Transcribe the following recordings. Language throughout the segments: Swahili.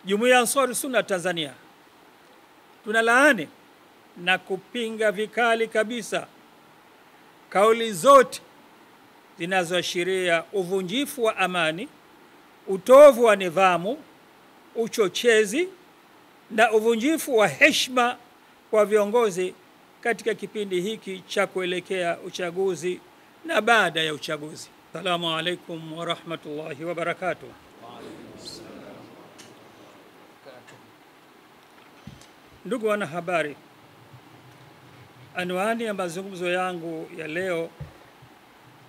Jumuiya ya Ansar Sunna Tanzania tunalaani na kupinga vikali kabisa kauli zote zinazoashiria uvunjifu wa amani, utovu wa nidhamu, uchochezi na uvunjifu wa heshima kwa viongozi katika kipindi hiki cha kuelekea uchaguzi na baada ya uchaguzi. Assalamu alaikum wa rahmatullahi wa barakatuh. Ndugu wanahabari, anwani ya mazungumzo yangu ya leo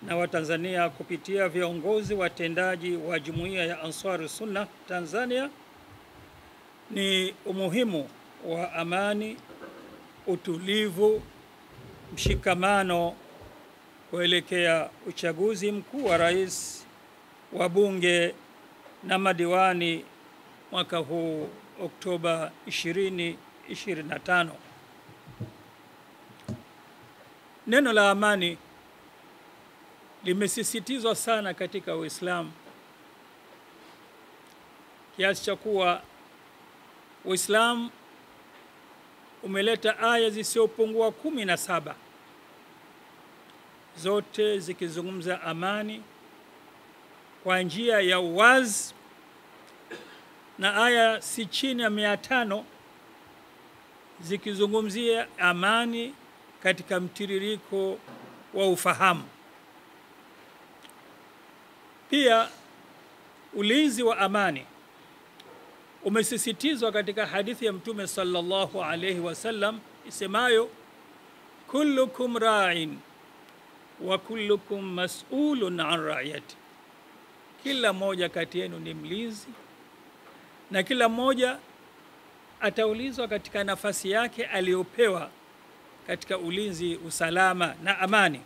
na Watanzania kupitia viongozi watendaji wa Jumuiya ya Ansar Sunna Tanzania ni umuhimu wa amani, utulivu, mshikamano kuelekea uchaguzi mkuu wa rais, wa bunge na madiwani mwaka huu Oktoba 2025. Neno la amani limesisitizwa sana katika Uislamu kiasi cha kuwa Uislamu umeleta aya zisizopungua 17 zote zikizungumza amani kwa njia ya uwazi, na aya si chini ya 500 zikizungumzia amani katika mtiririko wa ufahamu. Pia ulinzi wa amani umesisitizwa katika hadithi ya Mtume sallallahu alayhi wasallam isemayo, kullukum ra'in wa kullukum mas'ulun an ra'iyati, kila mmoja kati yenu ni mlinzi na kila mmoja ataulizwa katika nafasi yake aliyopewa katika ulinzi, usalama na amani.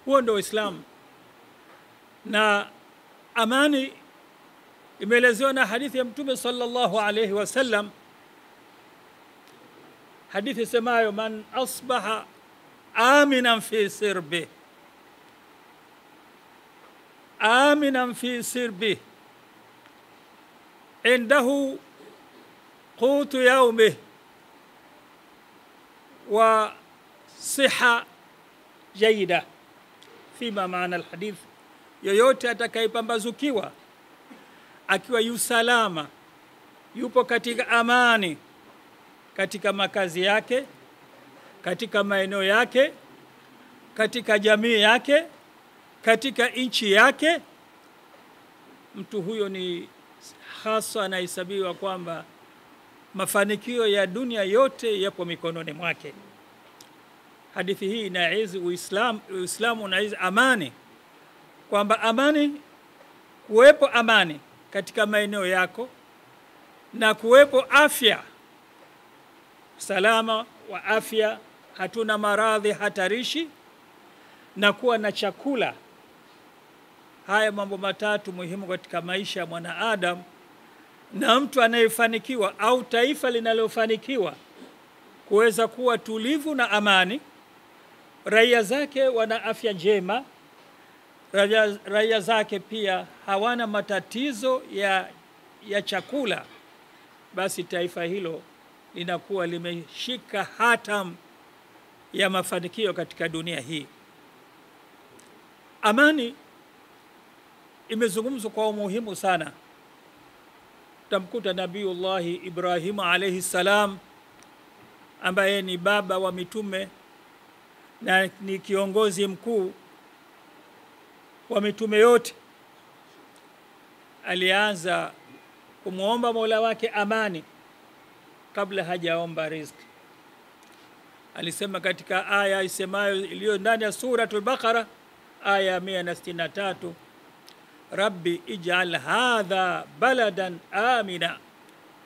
Huo ndio Uislamu. Na amani imeelezewa na hadithi ya Mtume sallallahu alayhi wasallam, hadithi semayo, man asbaha aminan fi sirbi, aminan fi sirbi indahu qutu yawmih wa siha jayida. Fima maana alhadith, yoyote atakayepambazukiwa akiwa yusalama, yupo katika amani, katika makazi yake, katika maeneo yake, katika jamii yake, katika nchi yake, mtu huyo ni hasa anahesabiwa kwamba mafanikio ya dunia yote yapo mikononi mwake. Hadithi hii inaizi Uislamu unaizi amani, kwamba amani, kuwepo amani katika maeneo yako na kuwepo afya, salama wa afya, hatuna maradhi hatarishi, na kuwa na chakula. Haya mambo matatu muhimu katika maisha ya mwanadamu, na mtu anayefanikiwa au taifa linalofanikiwa kuweza kuwa tulivu na amani, raia zake wana afya njema, raia zake pia hawana matatizo ya chakula, basi taifa hilo linakuwa limeshika hatamu ya mafanikio katika dunia hii. Amani imezungumzwa kwa umuhimu sana. Tamkuta Nabiullahi Ibrahim alayhi salam, ambaye ni baba wa mitume na ni kiongozi mkuu wa mitume yote, alianza kumuomba Mola wake amani kabla hajaomba riziki. Alisema katika aya isemayo iliyo ndani ya suratul Baqara aya 163, Rabbi ij'al hadha baladan amina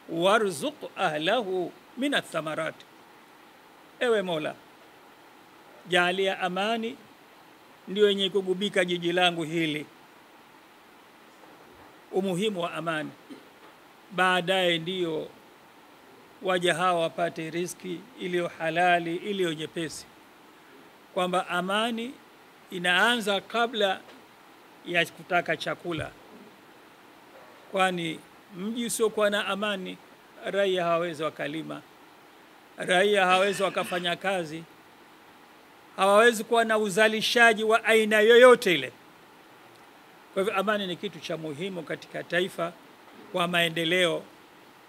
warzuq ahlahu min athamarat, ewe Mola, jalia amani ndio yenye kugubika jiji langu hili. Umuhimu wa amani, baadaye ndio waja hawa wapate riziki iliyo halali, iliyo nyepesi, kwamba amani inaanza kabla ya kutaka chakula. kwani mji usiokuwa na amani, raia hawawezi wakalima, raia hawawezi wakafanya kazi, hawawezi kuwa na uzalishaji wa aina yoyote ile. Kwa hivyo amani ni kitu cha muhimu katika taifa kwa maendeleo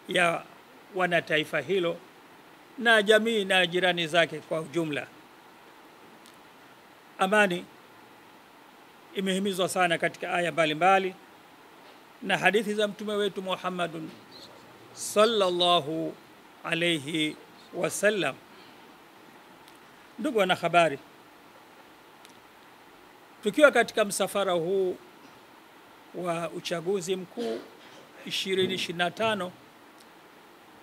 ya wanataifa hilo na jamii na jirani zake kwa ujumla. Amani imehimizwa sana katika aya mbalimbali na hadithi za mtume wetu Muhammadun sallallahu alayhi wasallam. Ndugu wanahabari, tukiwa katika msafara huu wa uchaguzi mkuu 2025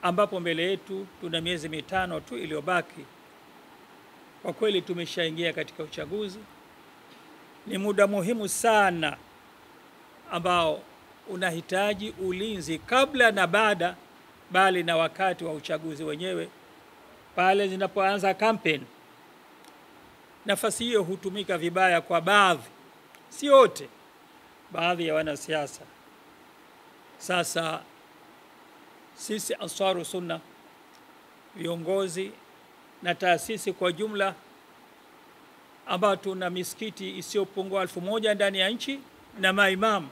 ambapo mbele yetu tuna miezi mitano tu iliyobaki, kwa kweli tumeshaingia katika uchaguzi. Ni muda muhimu sana ambao unahitaji ulinzi kabla na baada, bali na wakati wa uchaguzi wenyewe pale zinapoanza kampeni. Nafasi hiyo hutumika vibaya kwa baadhi, si wote, baadhi ya wanasiasa. Sasa sisi Ansaru Sunna, viongozi na taasisi kwa jumla, ambao tuna misikiti isiyopungua 1000 ndani ya nchi na maimamu,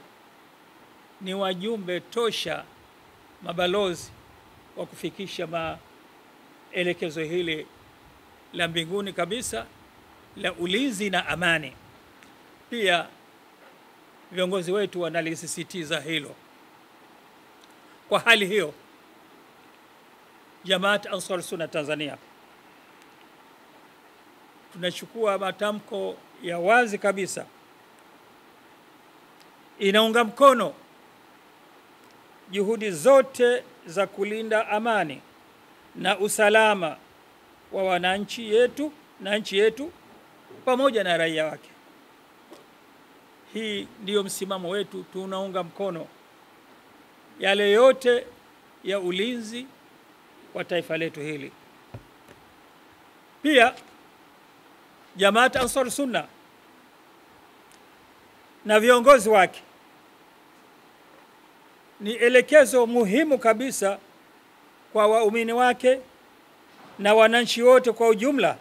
ni wajumbe tosha, mabalozi wa kufikisha maelekezo hili la mbinguni kabisa la ulinzi na amani. Pia viongozi wetu wanalisisitiza hilo. Kwa hali hiyo, Jamaat Ansar Sunna Tanzania tunachukua matamko ya wazi kabisa, inaunga mkono juhudi zote za kulinda amani na usalama wa wananchi yetu na nchi yetu pamoja na raia wake. Hii ndiyo msimamo wetu, tunaunga mkono yale yote ya ulinzi wa taifa letu hili. Pia Jamaat Ansar Sunna na viongozi wake ni elekezo muhimu kabisa kwa waumini wake na wananchi wote kwa ujumla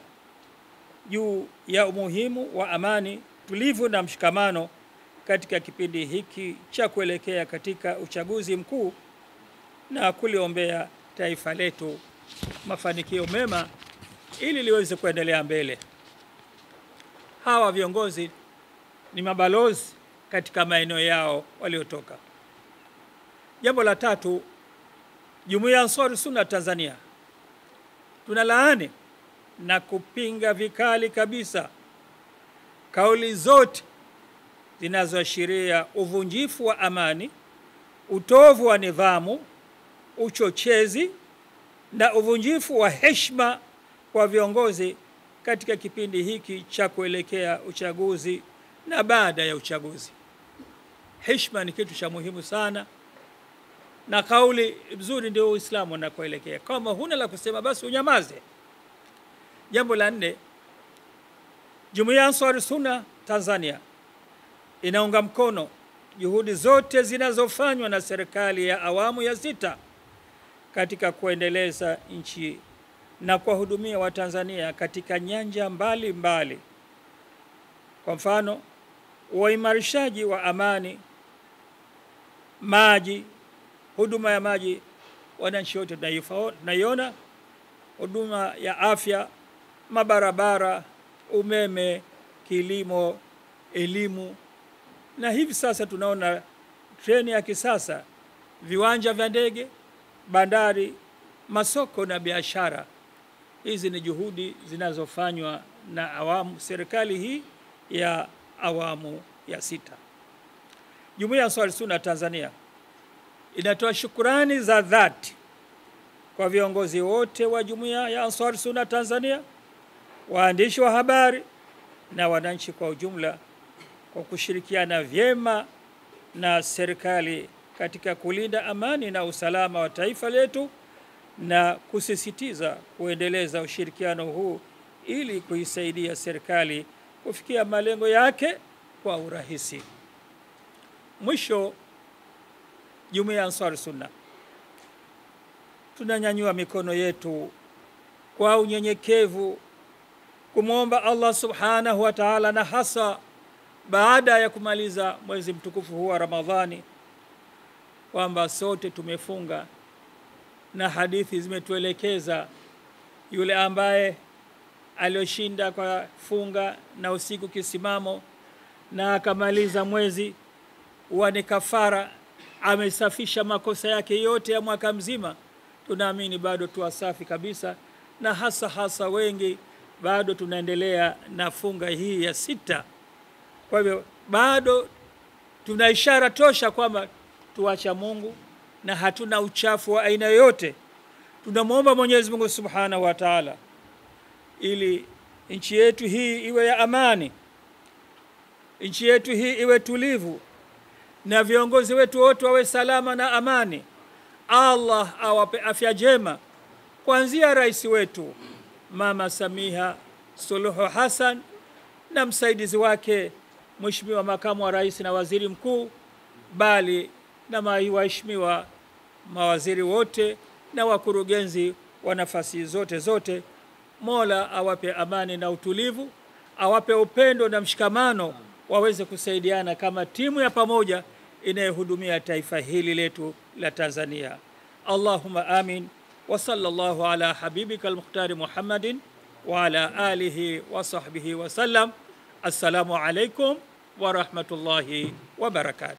juu ya umuhimu wa amani tulivu na mshikamano katika kipindi hiki cha kuelekea katika uchaguzi mkuu, na kuliombea taifa letu mafanikio mema ili liweze kuendelea mbele. Hawa viongozi ni mabalozi katika maeneo yao waliotoka. Jambo la tatu, Jumuiya Ansar Sunna Tanzania tunalaani na kupinga vikali kabisa kauli zote zinazoashiria uvunjifu wa amani, utovu wa nidhamu, uchochezi na uvunjifu wa heshima kwa viongozi katika kipindi hiki cha kuelekea uchaguzi na baada ya uchaguzi. Heshima ni kitu cha muhimu sana, na kauli nzuri ndio Uislamu unakoelekea. Kama huna la kusema basi unyamaze. Jambo la 4, Jumuiya Ansar Sunna Tanzania inaunga mkono juhudi zote zinazofanywa na serikali ya awamu ya 6 katika kuendeleza nchi na kuwahudumia Watanzania katika nyanja mbalimbali. Kwa mfano, uimarishaji wa amani, maji, huduma ya maji wananchi wote tunaiona, huduma ya afya, mabarabara, umeme, kilimo, elimu, na hivi sasa tunaona treni ya kisasa, viwanja vya ndege, bandari, masoko na biashara. Hizi ni juhudi zinazofanywa na serikali hii ya awamu ya 6. Jumuiya Ansar Sunna Tanzania inatoa shukrani za dhati kwa viongozi wote wa Jumuiya ya Ansar Sunna Tanzania, waandishi wa habari na wananchi kwa ujumla kwa kushirikiana vyema na serikali katika kulinda amani na usalama wa taifa letu na kusisitiza kuendeleza ushirikiano huu ili kuisaidia serikali kufikia malengo yake kwa urahisi. Mwisho, Jumuiya ya Ansar Sunna tunanyanyua mikono yetu kwa unyenyekevu kumwomba Allah subhanahu wa ta'ala, na hasa baada ya kumaliza mwezi mtukufu huu wa Ramadhani, kwamba sote tumefunga na hadithi zimetuelekeza yule ambaye alioshinda kwa funga na usiku kisimamo na akamaliza mwezi huwa ni kafara, amesafisha makosa yake yote ya mwaka mzima. Tunaamini bado tu safi kabisa, na hasa wengi bado tunaendelea na funga hii ya 6. Kwa hivyo bado tuna ishara tosha kwamba tuacha Mungu na hatuna uchafu wa aina yoyote. Tunamwomba Mwenyezi Mungu Subhanahu wa Ta'ala ili nchi yetu hii iwe ya amani, nchi yetu hii iwe tulivu, na viongozi wetu wote wawe salama na amani. Allah awape afya njema, kuanzia rais wetu Mama Samia Suluhu Hassan na msaidizi wake Mheshimiwa Makamu wa Rais na Waziri Mkuu, bali na waheshimiwa mawaziri wote na wakurugenzi wa nafasi zote. Mola awape amani na utulivu, awape upendo na mshikamano, waweze kusaidiana kama timu ya pamoja inayohudumia taifa hili letu la Tanzania. Allahumma amin wa sallallahu ala habibika al-Mukhtar Muhammadin wa ala alihi wa sahbihi wa sallam. Assalamu alaikum wa rahmatullahi wa barakatuh.